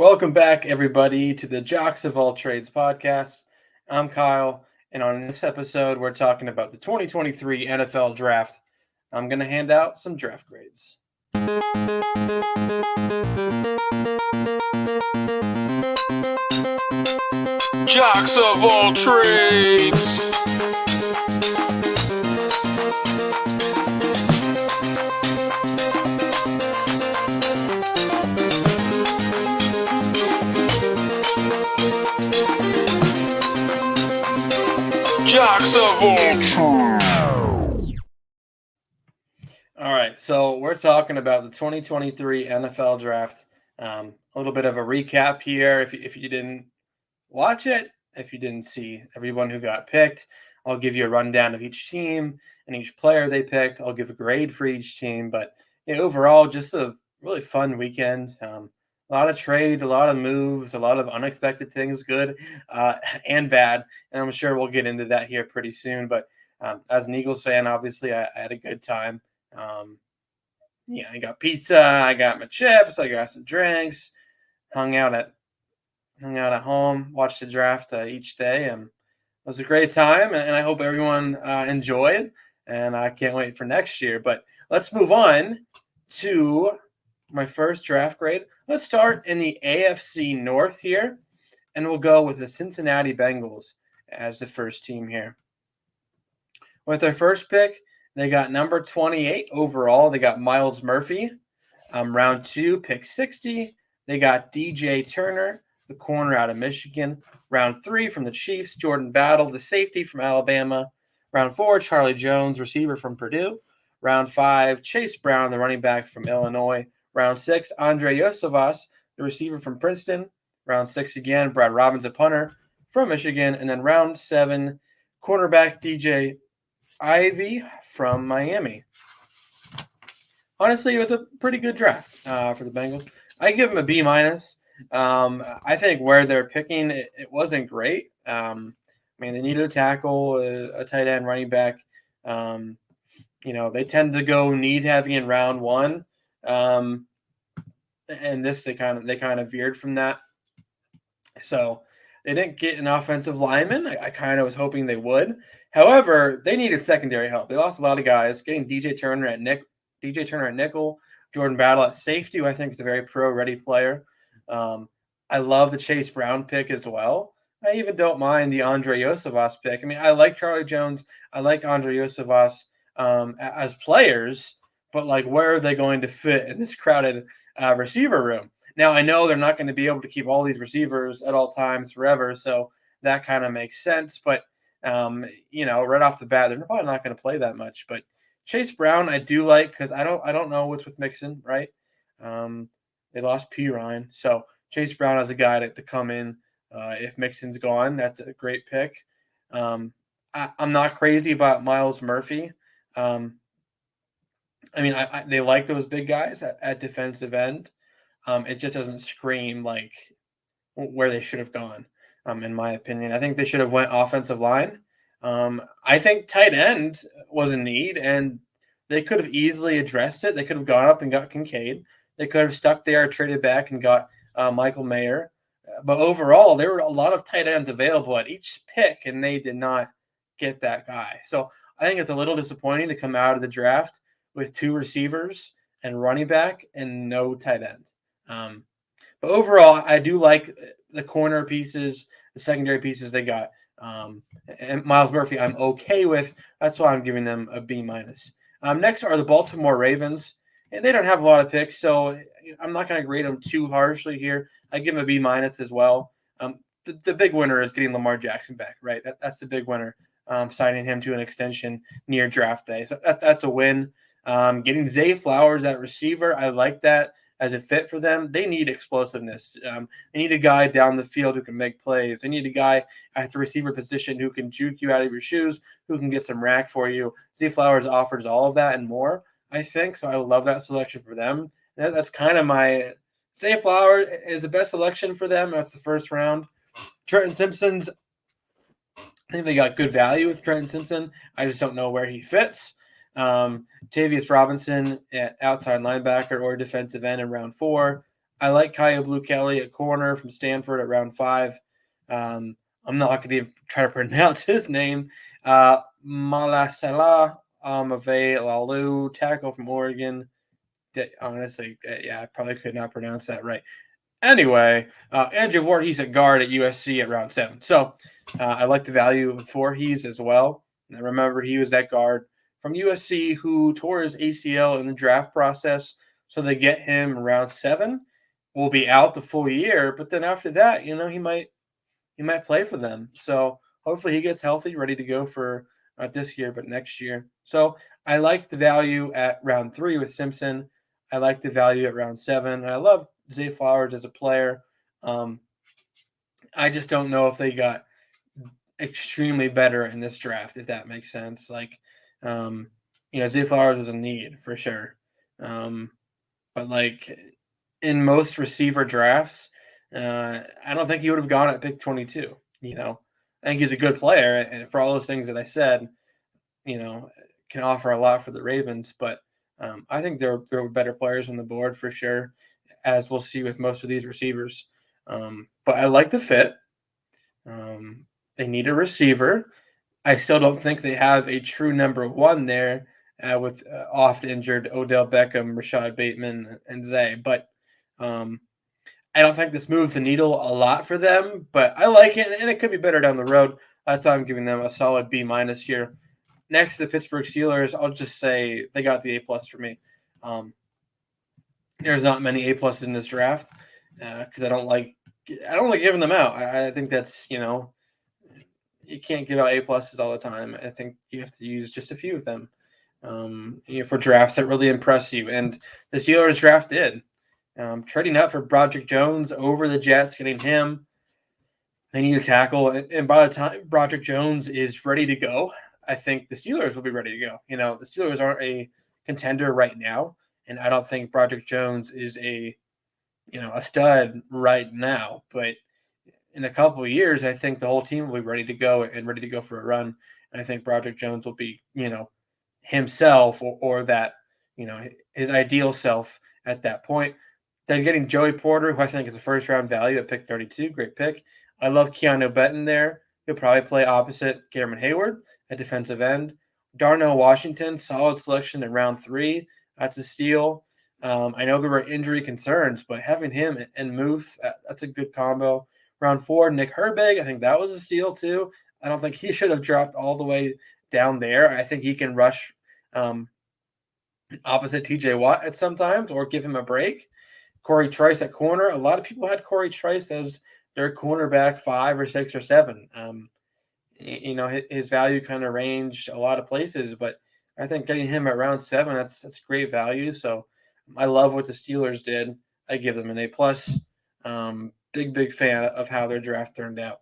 Welcome back, everybody, to the Jocks of All Trades podcast. I'm Kyle, and on this episode, we're talking about the 2023 NFL Draft. I'm going to hand out some draft grades. Jocks of All Trades. Jocks of All Trades. All right, so we're talking about the 2023 NFL Draft. A little bit of a recap here. If you didn't watch it, if you didn't see everyone who got picked, I'll give you a rundown of each team and each player they picked. I'll give a grade for each team, but overall, just a really fun weekend. A lot of trades, a lot of moves, a lot of unexpected things, good and bad. And I'm sure we'll get into that here pretty soon. But as an Eagles fan, obviously, I had a good time. I got pizza, I got my chips, I got some drinks, hung out at home, watched the draft each day, and it was a great time. And I hope everyone enjoyed. And I can't wait for next year. But let's move on to my first draft grade. Let's start in the AFC North here, and we'll go with the Cincinnati Bengals as the first team here. With their first pick, they got number 28 overall. They got Myles Murphy. Round 2, pick 60. They got DJ Turner, the corner out of Michigan. Round 3 from the Chiefs, Jordan Battle, the safety from Alabama. Round 4, Charlie Jones, receiver from Purdue. Round 5, Chase Brown, the running back from Illinois. Round 6, Andre Yosevas, the receiver from Princeton. Round 6 again, Brad Robbins, a punter from Michigan. And then round 7, cornerback DJ Ivy from Miami. Honestly, it was a pretty good draft for the Bengals. I give them a B-. I think where they're picking, it wasn't great. They needed a tackle, a tight end, running back. They tend to go need heavy in round 1. And this they kind of veered from that. So they didn't get an offensive lineman. I kind of was hoping they would. However, they needed secondary help. They lost a lot of guys. Getting DJ Turner at nickel, Jordan Battle at safety, who I think is a very pro-ready player. I love the Chase Brown pick as well. I even don't mind the Andre Yosevas pick. I like Charlie Jones. I like Andre Yosevas as players, but where are they going to fit in this crowded receiver room? Now, I know they're not going to be able to keep all these receivers at all times forever, so that kind of makes sense. But, right off the bat, they're probably not going to play that much. But Chase Brown, I do like because I don't know what's with Mixon, right? They lost P. Ryan. So Chase Brown as a guy to come in if Mixon's gone. That's a great pick. I'm not crazy about Myles Murphy. They like those big guys at defensive end. It just doesn't scream like where they should have gone, in my opinion. I think they should have went offensive line. I think tight end was a need, and they could have easily addressed it. They could have gone up and got Kincaid. They could have stuck there, traded back, and got Michael Mayer. But overall, there were a lot of tight ends available at each pick, and they did not get that guy. So I think it's a little disappointing to come out of the draft with 2 receivers and running back and no tight end. But overall, I do like the corner pieces, the secondary pieces they got. And Myles Murphy, I'm okay with. That's why I'm giving them a B-. Next are the Baltimore Ravens. And they don't have a lot of picks, so I'm not going to grade them too harshly here. I give them a B- as well. The big winner is getting Lamar Jackson back, right? That's the big winner, signing him to an extension near draft day. So that's a win. Getting Zay Flowers at receiver, I like that as a fit for them. They need explosiveness. They need a guy down the field who can make plays. They need a guy at the receiver position who can juke you out of your shoes, who can get some rack for you. Zay Flowers offers all of that and more, I think. So I love that selection for them. And that's kind of my – Zay Flowers is the best selection for them. That's the first round. Trenton Simpson's – I think they got good value with Trenton Simpson. I just don't know where he fits. Tavius Robinson at outside linebacker or defensive end in round 4. I like Kaya Blue Kelly at corner from Stanford at round 5. I'm not going to even try to pronounce his name. Malasela Amave Lalu, tackle from Oregon. Honestly, yeah, I probably could not pronounce that right. Anyway, Andrew Voorhees at guard at USC at round 7. So I like the value of Voorhees as well. And I remember he was that guard from USC who tore his ACL in the draft process. So they get him round 7. Will be out the full year, but then after that, he might play for them. So hopefully he gets healthy, ready to go for not this year, but next year. So I like the value at round 3 with Simpson. I like the value at round 7. And I love Zay Flowers as a player. Um, I just don't know if they got extremely better in this draft, if that makes sense. Um, Zay Flowers was a need for sure. But in most receiver drafts, I don't think he would have gone at pick 22. I think he's a good player, and for all those things that I said, can offer a lot for the Ravens. But I think there were better players on the board for sure, as we'll see with most of these receivers. But I like the fit. They need a receiver. I still don't think they have a true number 1 there with oft injured Odell Beckham, Rashad Bateman, and Zay. But I don't think this moves the needle a lot for them, but I like it, and it could be better down the road. That's why I'm giving them a solid B- here. Next to the Pittsburgh Steelers, I'll just say they got the A+ for me. There's not many A+ in this draft because I don't like giving them out. I think that's you can't give out A+ all the time. I think you have to use just a few of them for drafts that really impress you, and the Steelers draft did. Trading up for Broderick Jones over the Jets, getting him. They need a tackle, and by the time Broderick Jones is ready to go, I think the Steelers will be ready to go. The Steelers aren't a contender right now, and I don't think Broderick Jones is a stud right now. But in a couple of years, I think the whole team will be ready to go and ready to go for a run. And I think Broderick Jones will be, himself or that, his ideal self at that point. Then getting Joey Porter, who I think is a first round value at pick 32, great pick. I love Keanu Benton there. He'll probably play opposite Cameron Hayward at defensive end. Darnell Washington, solid selection in round 3. That's a steal. I know there were injury concerns, but having him and Muth, that's a good combo. Round 4, Nick Herbig, I think that was a steal too. I don't think he should have dropped all the way down there. I think he can rush opposite TJ Watt at sometimes or give him a break. Corey Trice at corner. A lot of people had Corey Trice as their cornerback 5 or 6 or 7. His value kind of ranged a lot of places, but I think getting him at round 7, that's great value. So I love what the Steelers did. I give them an A+. Big fan of how their draft turned out.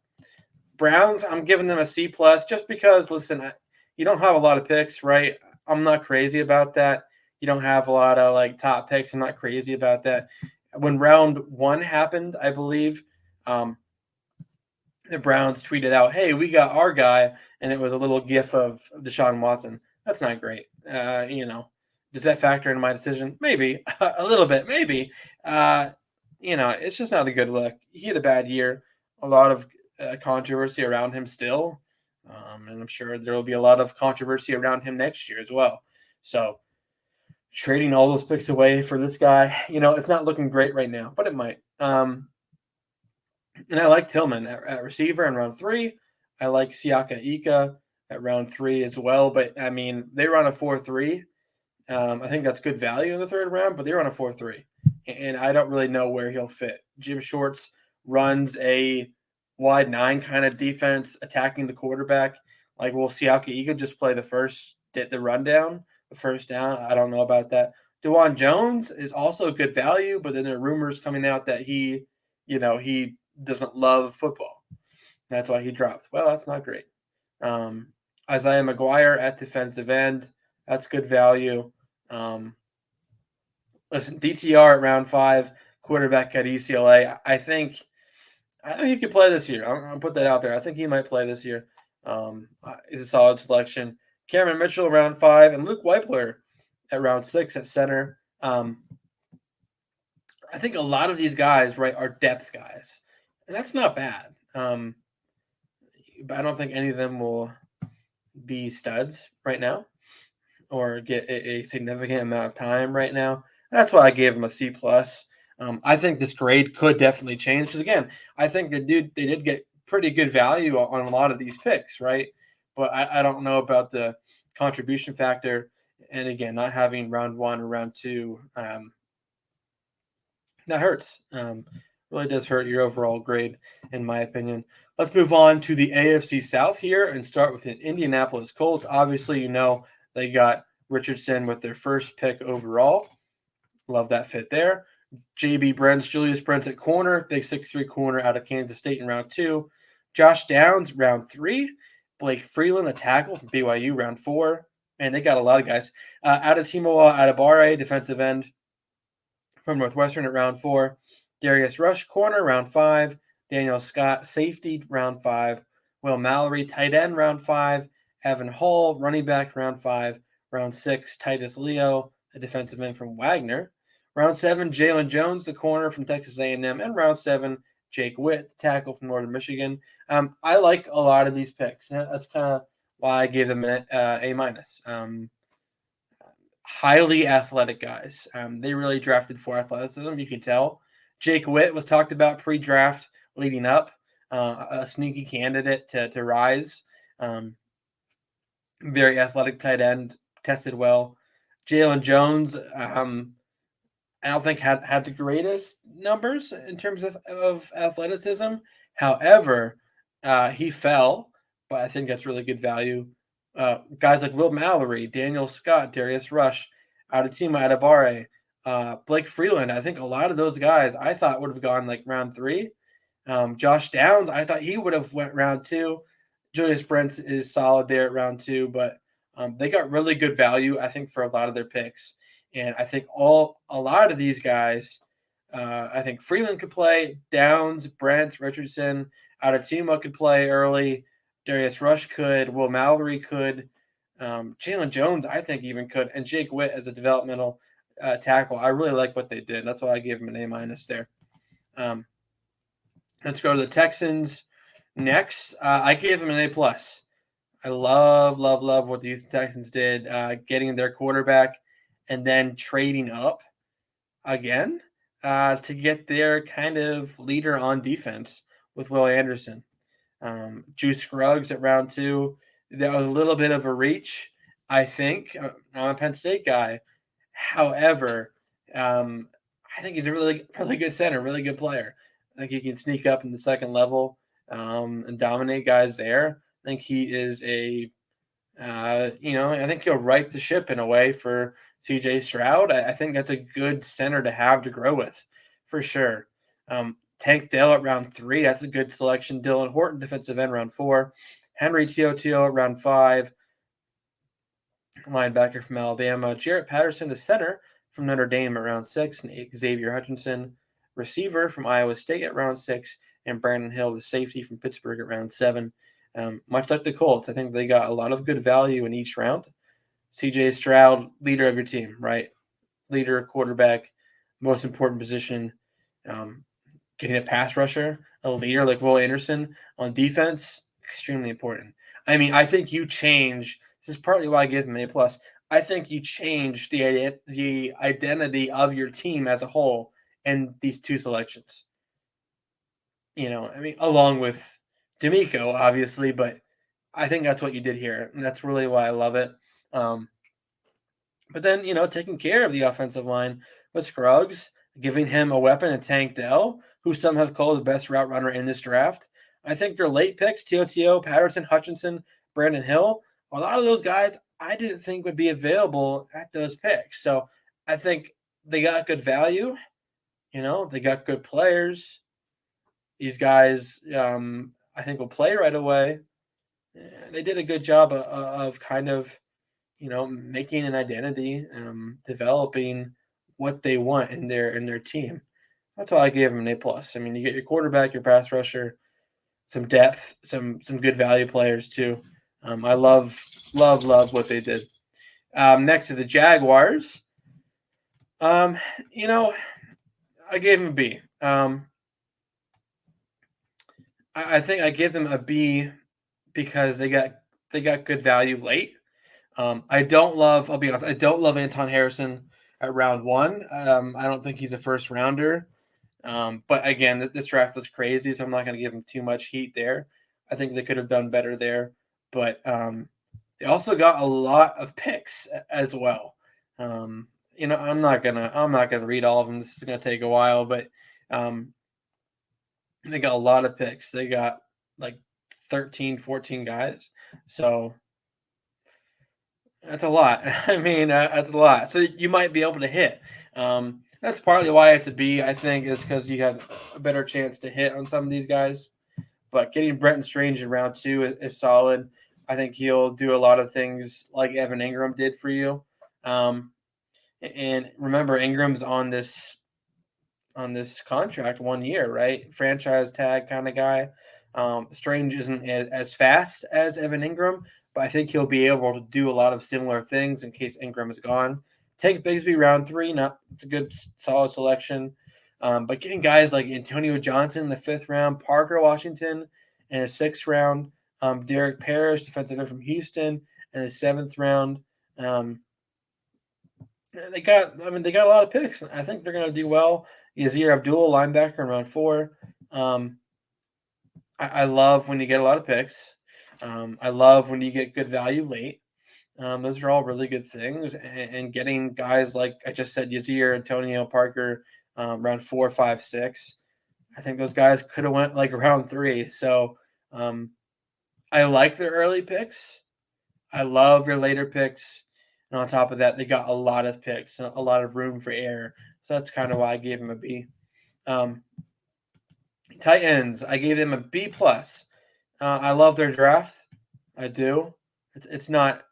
Browns, I'm giving them a C+ just because, listen, you don't have a lot of picks, right? I'm not crazy about that. You don't have a lot of top picks. I'm not crazy about that. When round 1 happened, I believe, the Browns tweeted out, "Hey, we got our guy," and it was a little gif of Deshaun Watson. That's not great. Does that factor into my decision? Maybe a little bit, maybe. It's just not a good look. He had a bad year. A lot of controversy around him still, and I'm sure there will be a lot of controversy around him next year as well. So trading all those picks away for this guy, it's not looking great right now, but it might. And I like Tillman at receiver in round 3. I like Siaka Ika at round 3 as well. But, I mean, they run a 4-3. I think that's good value in the 3rd round, but they run a 4-3. And I don't really know where he'll fit. Jim Schwartz runs a wide 9 kind of defense, attacking the quarterback. Will Siaka Ika just play the rundown, the first down? I don't know about that. DeJuan Jones is also a good value, but then there are rumors coming out that he doesn't love football. That's why he dropped. Well, that's not great. Isaiah McGuire at defensive end. That's good value. Listen, DTR at round 5, quarterback at UCLA. I think he could play this year. I'm going to put that out there. I think he might play this year. He's a solid selection. Cameron Mitchell, round 5, and Luke Weipler at round 6 at center. I think a lot of these guys, right, are depth guys, and that's not bad. But I don't think any of them will be studs right now or get a significant amount of time right now. That's why I gave him a C plus. I think this grade could definitely change because again, I think they did get pretty good value on a lot of these picks, right? But I don't know about the contribution factor, and again, not having round one or round two, that hurts. Really does hurt your overall grade, in my opinion. Let's move on to the AFC South here and start with the Indianapolis Colts. Obviously, they got Richardson with their first pick overall. Love that fit there. JB Brents, Julius Brents at corner, big 6'3" corner out of Kansas State in round two. Josh Downs, round three. Blake Freeland, the tackle from BYU, round four. Man, they got a lot of guys. Adetomiwa Adebawore, defensive end from Northwestern at round four. Darius Rush, corner, round five. Daniel Scott, safety, round five. Will Mallory, tight end, round five. Evan Hull, running back, round five. Round six, Titus Leo, a defensive end from Wagner. Round seven, Jalen Jones, the corner from Texas A&M. And round seven, Jake Witt, the tackle from Northern Michigan. I like a lot of these picks. That's kind of why I gave them an A minus. Highly athletic guys. They really drafted for athleticism. You can tell. Jake Witt was talked about pre-draft leading up, a sneaky candidate to rise. Very athletic tight end, tested well. Jalen Jones, I don't think had the greatest numbers in terms of athleticism. However, he fell, but I think that's really good value. Guys like Will Mallory, Daniel Scott, Darius Rush, Adetomiwa Adebawore, Blake Freeland. I think a lot of those guys I thought would have gone like round three. Josh Downs, I thought he would have went round two. Julius Brents is solid there at round two, but they got really good value, I think, for a lot of their picks. And I think a lot of these guys, I think Freeland could play, Downs, Brent, Richardson, Adetomiwa could play early, Darius Rush could, Will Mallory could, Jalen Jones, I think, even could, and Jake Witt as a developmental tackle. I really like what they did. That's why I gave him an A minus there. Let's go to the Texans next. I gave them an A plus. I love what the Houston Texans did, getting their quarterback and then trading up again to get their kind of leader on defense with Will Anderson. Juice Scruggs at round two. That was a little bit of a reach, I think. I'm a Penn State guy. However, I think he's a really good center, really good player. I think he can sneak up in the second level and dominate guys there. I think he is I think he'll right the ship in a way for CJ Stroud. I think that's a good center to have to grow with, for sure. Tank Dell at round three. That's a good selection. Dylan Horton, defensive end, round four. Henry TOTO at round five. Linebacker from Alabama. Jarrett Patterson, the center from Notre Dame at round six. And Xavier Hutchinson, receiver from Iowa State at round six. And Brandon Hill, the safety from Pittsburgh at round seven. Much like the Colts, I think they got a lot of good value in each round. CJ Stroud, leader of your team, right? Leader, quarterback, most important position. Getting a pass rusher, a leader like Will Anderson on defense, extremely important. I mean, I think you change. This is partly why I give him A plus. I think you change the identity of your team as a whole in these two selections. Along with D'Amico, obviously, but I think that's what you did here, and that's really why I love it. But then, taking care of the offensive line with Scruggs, giving him a weapon in Tank Dell, who some have called the best route runner in this draft. I think your late picks, TOTO, Patterson, Hutchinson, Brandon Hill, a lot of those guys I didn't think would be available at those picks. So I think they got good value. They got good players. These guys, I think, will play right away. They did a good job of kind of, making an identity, developing what they want in their team. That's why I gave them an A plus. I mean, you get your quarterback, your pass rusher, some depth, some good value players too. I love what they did. Next is the Jaguars. I gave him a B. I think I gave them a B because they got good value late. I don't love. I'll be honest. I don't love Anton Harrison at round one. I don't think he's a first rounder. But again, this draft was crazy, so I'm not going to give them too much heat there. I think they could have done better there, but they also got a lot of picks as well. I'm not gonna read all of them. This is going to take a while, but um, they got a lot of picks. They got like 13, 14 guys. So that's a lot. I mean, that's a lot. So you might be able to hit. That's partly why it's a B, I think, is because you have a better chance to hit on some of these guys. But getting Brenton Strange in round two is solid. I think he'll do a lot of things like Evan Ingram did for you. And remember, Ingram's on this contract 1 year, right? Franchise tag kind of guy. Strange isn't as fast as Evan Ingram, but I think he'll be able to do a lot of similar things in case Ingram is gone. Take Bigsby round three. It's a good, solid selection. But getting guys like Antonio Johnson in the 5th round, Parker Washington in the 6th round, Derek Parrish, defensive end from Houston, in the 7th round. They got a lot of picks. I think they're going to do well. Yazir Abdul, linebacker, in round 4. I love when you get a lot of picks. I love when you get good value late. Those are all really good things. And getting guys like I just said, Yazir, Antonio, Parker, round 4, 5, 6. I think those guys could have went like round 3. So I like their early picks. I love their later picks. And on top of that, they got a lot of picks, a lot of room for error. So that's kind of why I gave them a B. Tight ends, I gave them a B plus. I love their draft. I do. It's not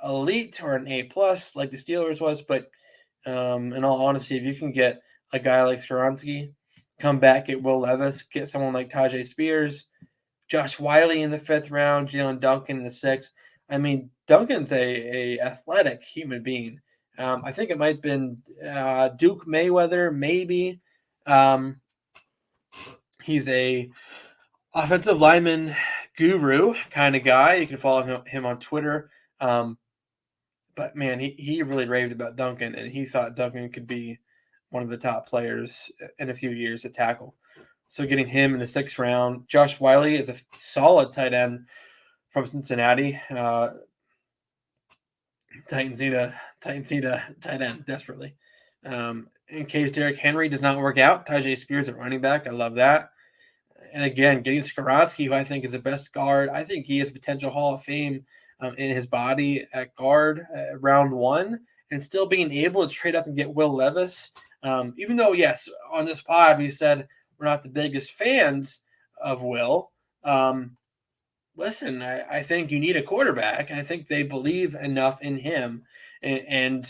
elite or an A plus like the Steelers was, but in all honesty, if you can get a guy like Skoronsky, come back, get Will Levis, get someone like Tajay Spears, Josh Wiley in the 5th round, Jalen Duncan in the 6th. I mean, Duncan's a athletic human being. I think it might have been Duke Mayweather, maybe. He's a offensive lineman guru kind of guy. You can follow him on Twitter. But man, he really raved about Duncan, and he thought Duncan could be one of the top players in a few years at tackle. So getting him in the 6th round. Josh Wiley is a solid tight end from Cincinnati. Titans need a tight end desperately. In case Derrick Henry does not work out, Tajay Spears at running back. I love that. And again, getting Skoronsky, who I think is the best guard. I think he has potential Hall of Fame in his body at guard round 1, and still being able to trade up and get Will Levis. Even though, yes, on this pod we said we're not the biggest fans of Will. Listen, I think you need a quarterback, and I think they believe enough in him. And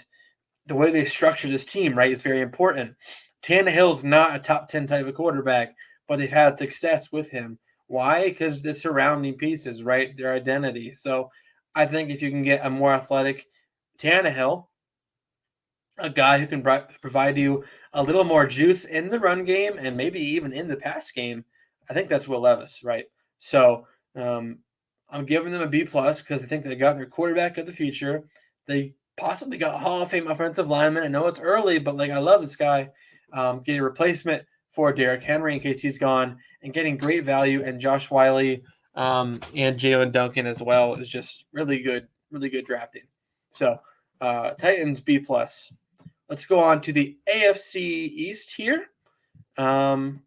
the way they structure this team, right, is very important. Tannehill's not a top 10 type of quarterback, but they've had success with him. Why? Because the surrounding pieces, right, their identity. So I think if you can get a more athletic Tannehill, a guy who can provide you a little more juice in the run game and maybe even in the pass game, I think that's Will Levis, right? So I'm giving them a B plus because I think they got their quarterback of the future. They possibly got Hall of Fame offensive lineman. I know it's early, but like I love this guy. Getting a replacement for Derrick Henry in case he's gone, and getting great value, and Josh Wiley and Jalen Duncan as well is just really good drafting. So Titans B plus. Let's go on to the AFC East here. That's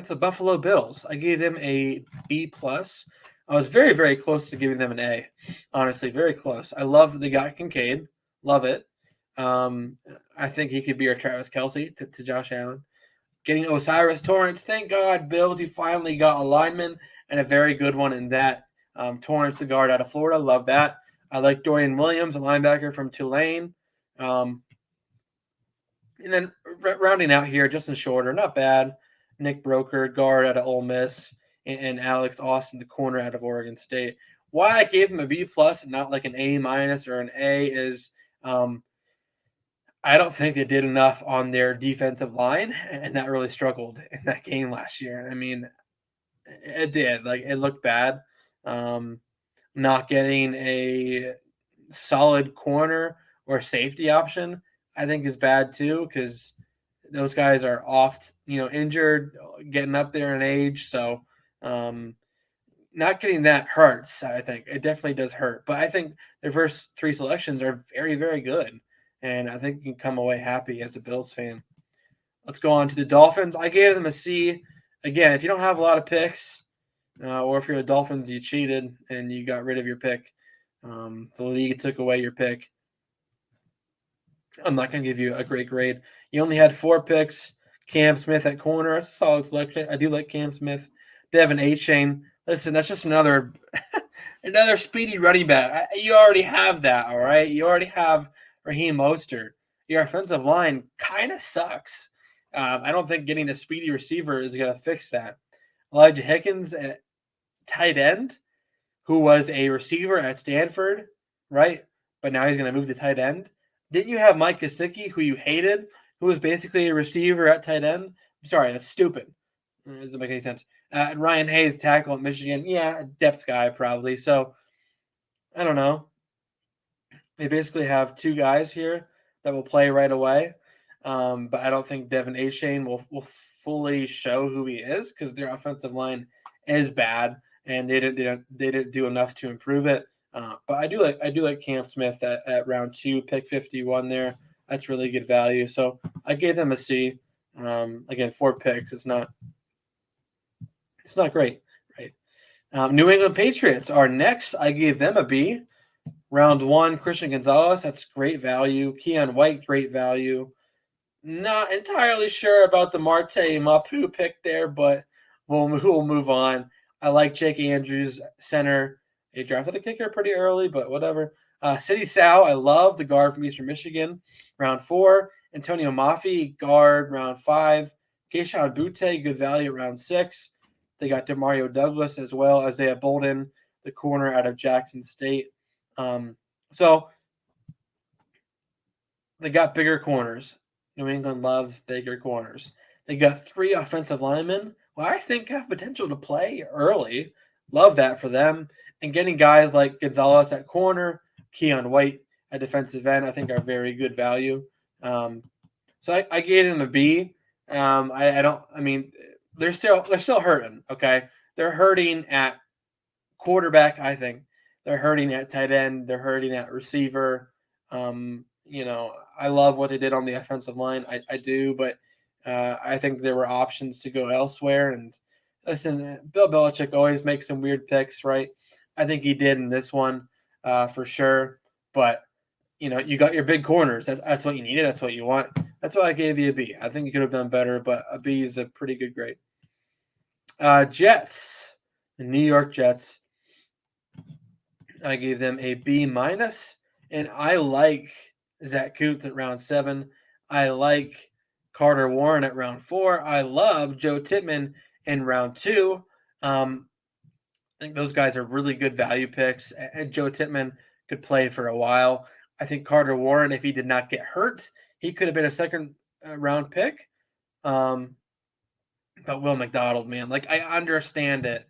the Buffalo Bills. I gave them a B plus. I was very, very close to giving them an A. Honestly, very close. I love that they got Kincaid. Love it. I think he could be our Travis Kelce to Josh Allen. Getting Osiris Torrance. Thank God, Bills, you finally got a lineman and a very good one in that. Torrance, the guard out of Florida. Love that. I like Dorian Williams, a linebacker from Tulane. And then rounding out here, Justin Shorter, not bad. Nick Broker, guard out of Ole Miss, and Alex Austin, the corner out of Oregon State. Why I gave him a B plus and not like an A minus or an A is I don't think they did enough on their defensive line, and that really struggled in that game last year. I mean, it did. Like, it looked bad. Um, Not getting a solid corner or safety option, I think, is bad too, because those guys are oft, injured, getting up there in age. So, um, not getting that hurts. I think it definitely does hurt. But I think their first three selections are very, very good, and I think you can come away happy as a Bills fan. Let's go on to the Dolphins. I gave them a C. Again, if you don't have a lot of picks, or if you're the Dolphins, you cheated and you got rid of your pick. The league took away your pick. I'm not going to give you a great grade. You only had 4 picks. Cam Smith at corner. That's a solid selection. I do like Cam Smith. Devin Achane. Listen, that's just another another speedy running back. You already have that, all right? You already have Raheem Mostert. Your offensive line kind of sucks. I don't think getting a speedy receiver is going to fix that. Elijah Hickens at tight end, who was a receiver at Stanford, right? But now he's going to move to tight end. Didn't you have Mike Gesicki, who you hated, who was basically a receiver at tight end? I'm sorry, that's stupid. It doesn't make any sense. Ryan Hayes, tackle at Michigan. Yeah, depth guy probably. So, I don't know. They basically have 2 guys here that will play right away. But I don't think Devin Achane will fully show who he is because their offensive line is bad and they didn't do enough to improve it. But I do like Cam Smith at round 2, pick 51 there. That's really good value. So I gave them a C. Again, 4 picks. It's not great, right? New England Patriots are next. I gave them a B. Round 1, Christian Gonzalez. That's great value. Keon White, great value. Not entirely sure about the Marte Mapu pick there, but we'll move on. I like Jake Andrews, center. They drafted a kicker pretty early, but whatever. City Sal, I love the guard from Eastern Michigan. Round 4. Antonio Mafi, guard, round 5. Keishon Butte, good value, round 6. They got Demario Douglas as well as Isaiah Bolden, the corner out of Jackson State. So they got bigger corners. New England loves bigger corners. They got 3 offensive linemen who I think have potential to play early. Love that for them. And getting guys like Gonzalez at corner, Keon White at defensive end, I think are very good value. So I gave them a B. I don't. I mean, they're still hurting. Okay, they're hurting at quarterback. I think they're hurting at tight end. They're hurting at receiver. I love what they did on the offensive line. I do, but I think there were options to go elsewhere. And listen, Bill Belichick always makes some weird picks, right? I think he did in this one for sure. But you got your big corners. That's what you needed. That's what you want. That's why I gave you a B. I think you could have done better, but a B is a pretty good grade. Jets, the New York Jets. I gave them a B minus, and I like Zach Kuntz at round 7. I like Carter Warren at round 4. I love Joe Tittman in round 2. I think those guys are really good value picks, and Joe Tittman could play for a while. I think Carter Warren, if he did not get hurt, he could have been a second round pick. But Will McDonald, man, like I understand it.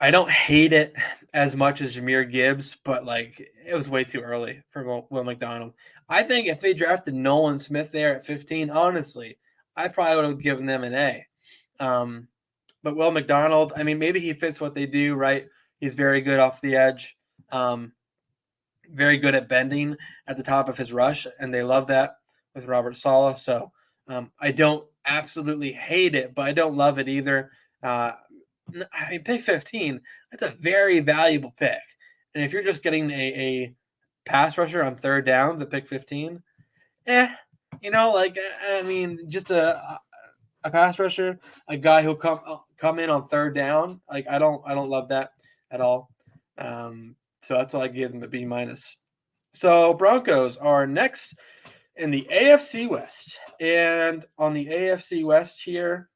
I don't hate it as much as Jahmyr Gibbs, but like it was way too early for Will McDonald. I think if they drafted Nolan Smith there at 15, honestly, I probably would have given them an A. But Will McDonald, I mean, maybe he fits what they do, right? He's very good off the edge, very good at bending at the top of his rush, and they love that with Robert Saleh. So I don't absolutely hate it, but I don't love it either. I mean, pick 15, that's a very valuable pick. And if you're just getting a pass rusher on third downs at pick 15, I mean, just a pass rusher, a guy who'll come in on third down. Like I don't love that at all. So that's why I gave them a B minus. So Broncos are next in the AFC West, and on the AFC West here,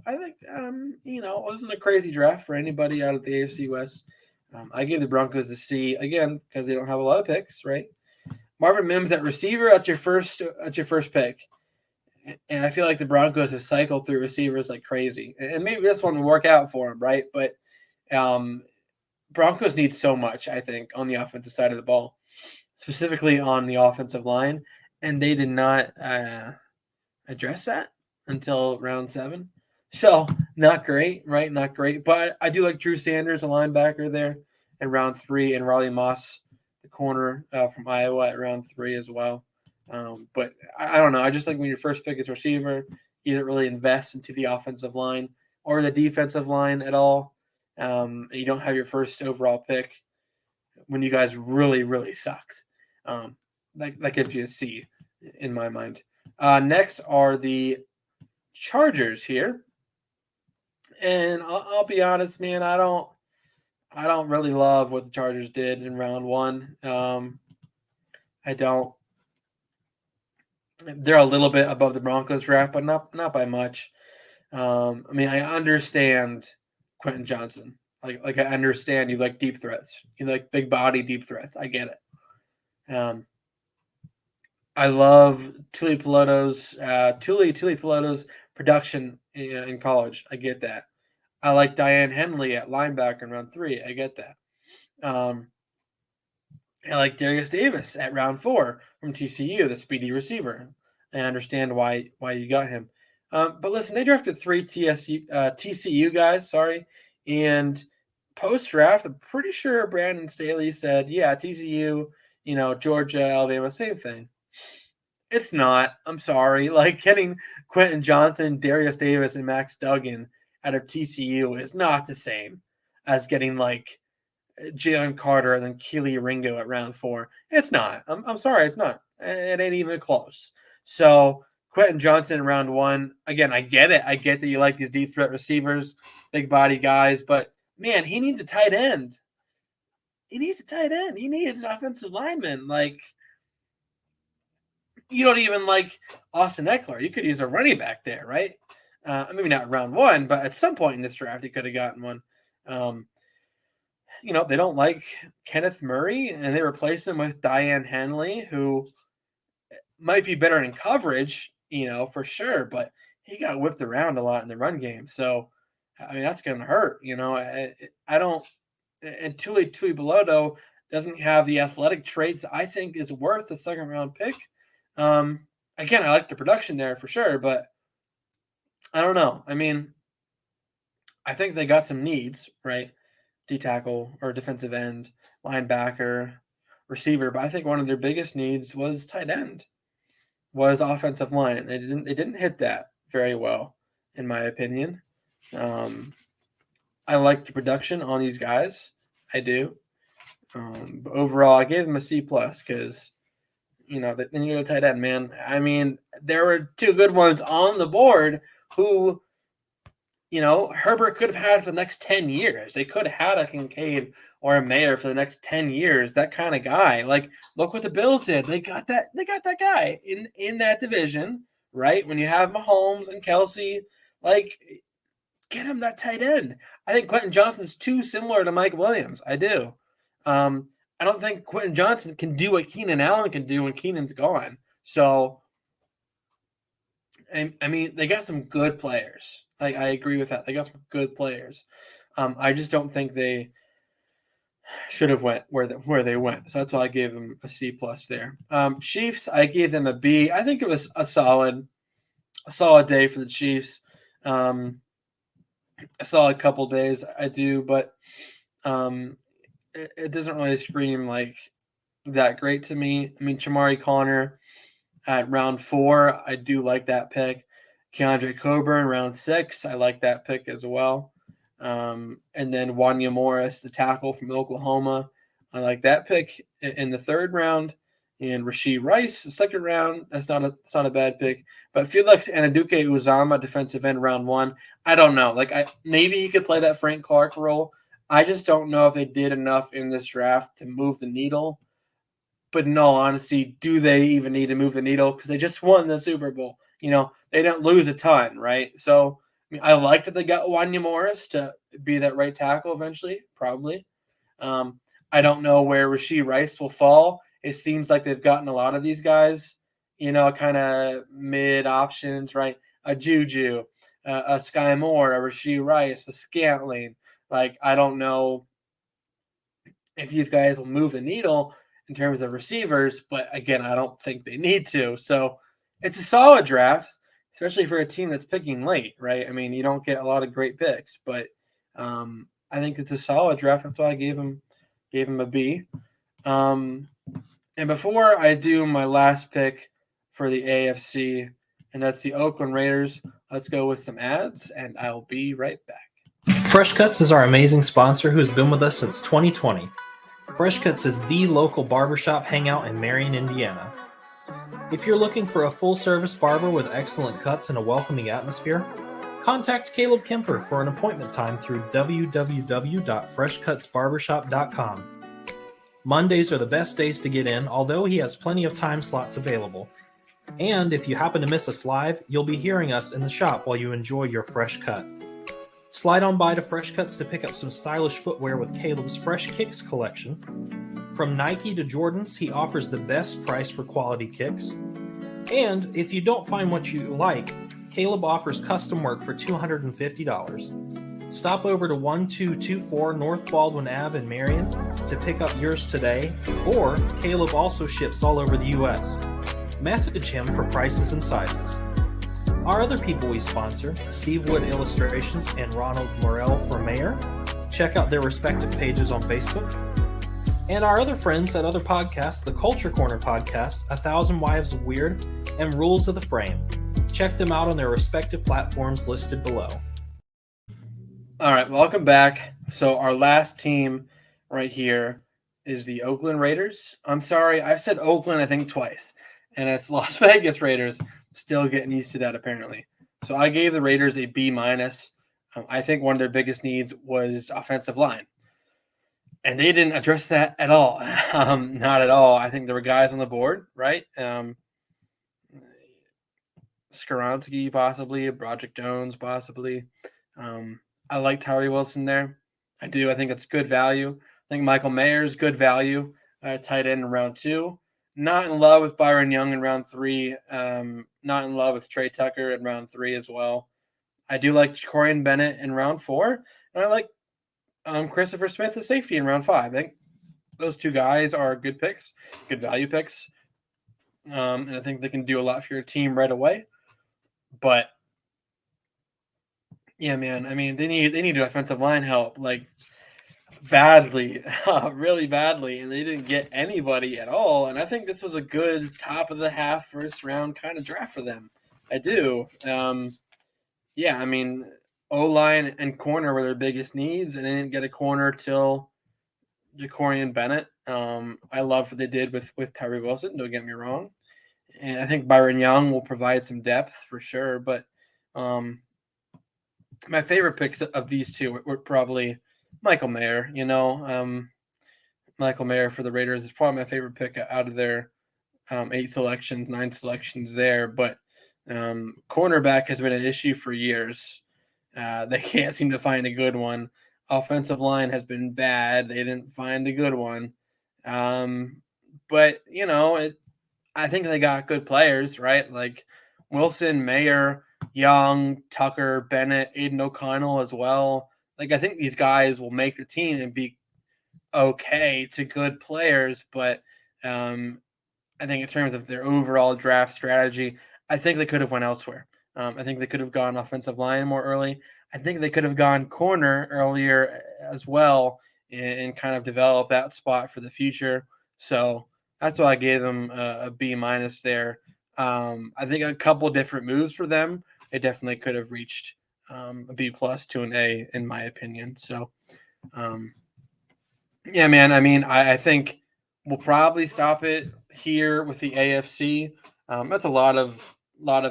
I think it wasn't a crazy draft for anybody out of the AFC West. I gave the Broncos a C again because they don't have a lot of picks, right? Marvin Mims at receiver. That's your first pick. And I feel like the Broncos have cycled through receivers like crazy. And maybe this one will work out for them, right? But Broncos need so much, I think, on the offensive side of the ball, specifically on the offensive line. And they did not address that until round 7. So not great, right? Not great. But I do like Drew Sanders, a linebacker there in round 3, and Raleigh Moss, the corner from Iowa at round 3 as well. But I don't know. I just think when your first pick is receiver, you didn't really invest into the offensive line or the defensive line at all. And you don't have your first overall pick when you guys really, really sucked. That gives you a C in my mind. Next are the Chargers here. And I'll be honest, man, I don't really love what the Chargers did in round 1. I don't. They're a little bit above the Broncos draft, but not by much. I mean, I understand Quentin Johnson. Like I understand you like deep threats. You like big body deep threats. I get it. I love Tuli Pelotto's production in college. I get that. I like Diane Henley at linebacker in round 3. I get that. I like Darius Davis at round 4 from TCU, the speedy receiver. I understand why you got him. But listen, they drafted 3 TCU guys, and post-draft, I'm pretty sure Brandon Staley said, yeah, TCU, Georgia, Alabama, same thing. It's not. I'm sorry. Like, getting Quentin Johnson, Darius Davis, and Max Duggan out of TCU is not the same as getting, like, Jalen Carter and then Keely Ringo at round 4. It's not. I'm sorry. It's not. It ain't even close. So Quentin Johnson in round 1, again, I get it. I get that you like these deep threat receivers, big body guys, but man, he needs a tight end. He needs an offensive lineman. Like, you don't even like Austin Eckler. You could use a running back there, right? Maybe not round 1, but at some point in this draft, you could have gotten one. They don't like Kenneth Murray, and they replace him with Diane Henley, who might be better in coverage, for sure, but he got whipped around a lot in the run game. So, I mean, that's going to hurt, I don't – and Tuli Belotto doesn't have the athletic traits I think is worth a second-round pick. Again, I like the production there for sure, but I don't know. I mean, I think they got some needs, right? D-tackle or defensive end, linebacker, receiver, but I think one of their biggest needs was tight end, was offensive line. They didn't hit that very well, in my opinion. I like the production on these guys. I do. But overall, I gave them a C+ because, then you go tight end, man. I mean, there were 2 good ones on the board who, Herbert could have had for the next 10 years. They could have had a Kincaid or a Mayer for the next 10 years. That kind of guy. Like, look what the Bills did. They got that guy in that division, right? When you have Mahomes and Kelsey, like, get him that tight end. I think Quentin Johnson's too similar to Mike Williams. I do. I don't think Quentin Johnson can do what Keenan Allen can do when Keenan's gone. So, I mean, they got some good players. Like, I agree with that. They got some good players. I just don't think they should have went where they went. So that's why I gave them a C+ there. Chiefs, I gave them a B. I think it was a solid day for the Chiefs. A solid couple days, I do, but it doesn't really scream like that great to me. I mean, Chamari Connor at round 4, I do like that pick. Keandre Coburn, round 6, I like that pick as well. And then Wanya Morris, the tackle from Oklahoma, I like that pick in the 3rd round. And Rashee Rice, the 2nd round, that's not a bad pick. But Felix Anaduke Uzama, defensive end, round 1, I don't know. Like, maybe he could play that Frank Clark role. I just don't know if they did enough in this draft to move the needle. But in all honesty, do they even need to move the needle? Because they just won the Super Bowl. They didn't lose a ton, right? So, I mean, I like that they got Wanya Morris to be that right tackle eventually, probably. I don't know where Rashee Rice will fall it seems like they've gotten a lot of these guys, kind of mid options, right? A Juju, a Sky Moore, a Rasheed Rice, a Scantling. Like, I don't know if these guys will move the needle in terms of receivers, but again, I don't think they need to. So it's a solid draft, especially for a team that's picking late, right? I mean, you don't get a lot of great picks, but I think it's a solid draft. That's why I gave him a B. And before I do my last pick for the AFC, and that's the Oakland Raiders, let's go with some ads, and I'll be right back. Fresh Cuts is our amazing sponsor who's been with us since 2020. Fresh Cuts is the local barbershop hangout in Marion, Indiana. If you're looking for a full-service barber with excellent cuts and a welcoming atmosphere, contact Caleb Kemper for an appointment time through www.freshcutsbarbershop.com. Mondays are the best days to get in, although he has plenty of time slots available. And if you happen to miss us live, you'll be hearing us in the shop while you enjoy your fresh cut. Slide on by to Fresh Cuts to pick up some stylish footwear with Caleb's Fresh Kicks collection. From Nike to Jordans, he offers the best price for quality kicks. And if you don't find what you like, Caleb offers custom work for $250. Stop over to 1224 North Baldwin Ave in Marion to pick up yours today, or Caleb also ships all over the U.S. Message him for prices and sizes. Our other people we sponsor, Steve Wood Illustrations and Ronald Morell for Mayor. Check out their respective pages on Facebook. And our other friends at other podcasts, the Culture Corner podcast, 1,000 Wives of Weird, and Rules of the Frame. Check them out on their respective platforms listed below. All right, welcome back. So our last team right here is the Oakland Raiders. I'm sorry, I've said Oakland I think twice, and it's Las Vegas Raiders. Still getting used to that apparently. So I gave the Raiders a B-. I think one of their biggest needs was offensive line. And they didn't address that at all. Not at all. I think there were guys on the board, right? Skoronski possibly, Broderick Jones possibly. I like Tyree Wilson there. I do. I think it's good value. I think Michael Mayer's good value. Tight end in round 2. Not in love with Byron Young in round 3. Not in love with Trey Tucker in round 3 as well. I do like Jacorian Bennett in round 4. And I like Christopher Smith as safety in round 5. I think those two guys are good picks, good value picks. And I think they can do a lot for your team right away. But yeah, man, I mean, they need offensive line help like badly, really badly, and they didn't get anybody at all. And I think this was a good top of the half first round kind of draft for them. I do. Yeah, I mean, O-line and corner were their biggest needs, and they didn't get a corner till Jacorian Bennett. I love what they did with Tyree Wilson, don't get me wrong. And I think Byron Young will provide some depth for sure. But my favorite picks of these two were probably Michael Mayer. Michael Mayer for the Raiders is probably my favorite pick out of their 9 selections there. But cornerback has been an issue for years. They can't seem to find a good one. Offensive line has been bad. They didn't find a good one. But, I think they got good players, right? Like Wilson, Mayer, Young, Tucker, Bennett, Aiden O'Connell as well. Like, I think these guys will make the team and be okay to good players. But I think in terms of their overall draft strategy, I think they could have went elsewhere. I think they could have gone offensive line more early. I think they could have gone corner earlier as well and kind of develop that spot for the future. So that's why I gave them a B- there. I think a couple different moves for them. They definitely could have reached a B+ to an A, in my opinion. So, yeah, man. I mean, I think we'll probably stop it here with the AFC. That's a lot of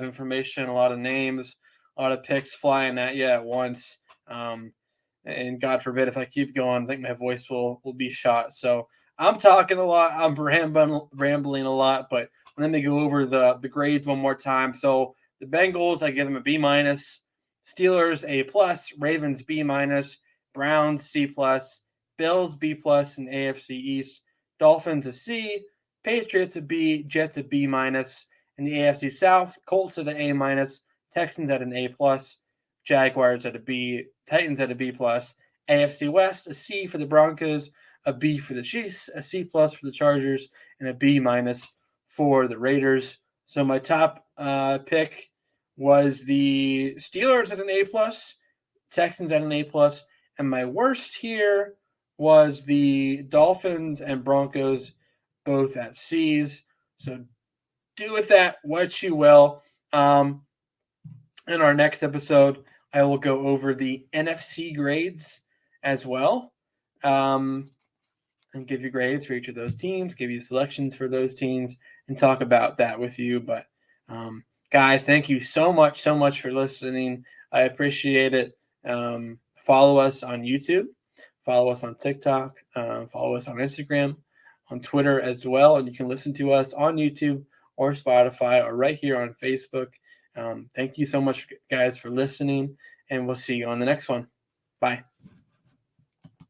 information, a lot of names, a lot of picks flying at you at once. And God forbid if I keep going, I think my voice will be shot. So I'm talking a lot. I'm rambling a lot, but let me go over the grades one more time. So the Bengals, I give them a B-. Steelers, A+. Ravens, B-. Browns, C+. Bills, B+ in AFC East. Dolphins, a C. Patriots a B, Jets a B minus. In the AFC South, Colts at an A minus, Texans at an A plus, Jaguars at a B, Titans at a B plus. AFC West, a C for the Broncos, a B for the Chiefs, a C plus for the Chargers, and a B minus for the Raiders. So my top pick was the Steelers at an A plus, Texans at an A plus, and my worst here was the Dolphins and Broncos, both at C's. So do with that what you will. In our next episode, I will go over the NFC grades as well, and give you grades for each of those teams, give you selections for those teams, and talk about that with you. But guys, thank you so much for listening. I appreciate it. Follow us on YouTube, follow us on TikTok, follow us on Instagram, on Twitter as well, and you can listen to us on YouTube or Spotify or right here on Facebook. Thank you so much, guys, for listening, and we'll see you on the next one. Bye.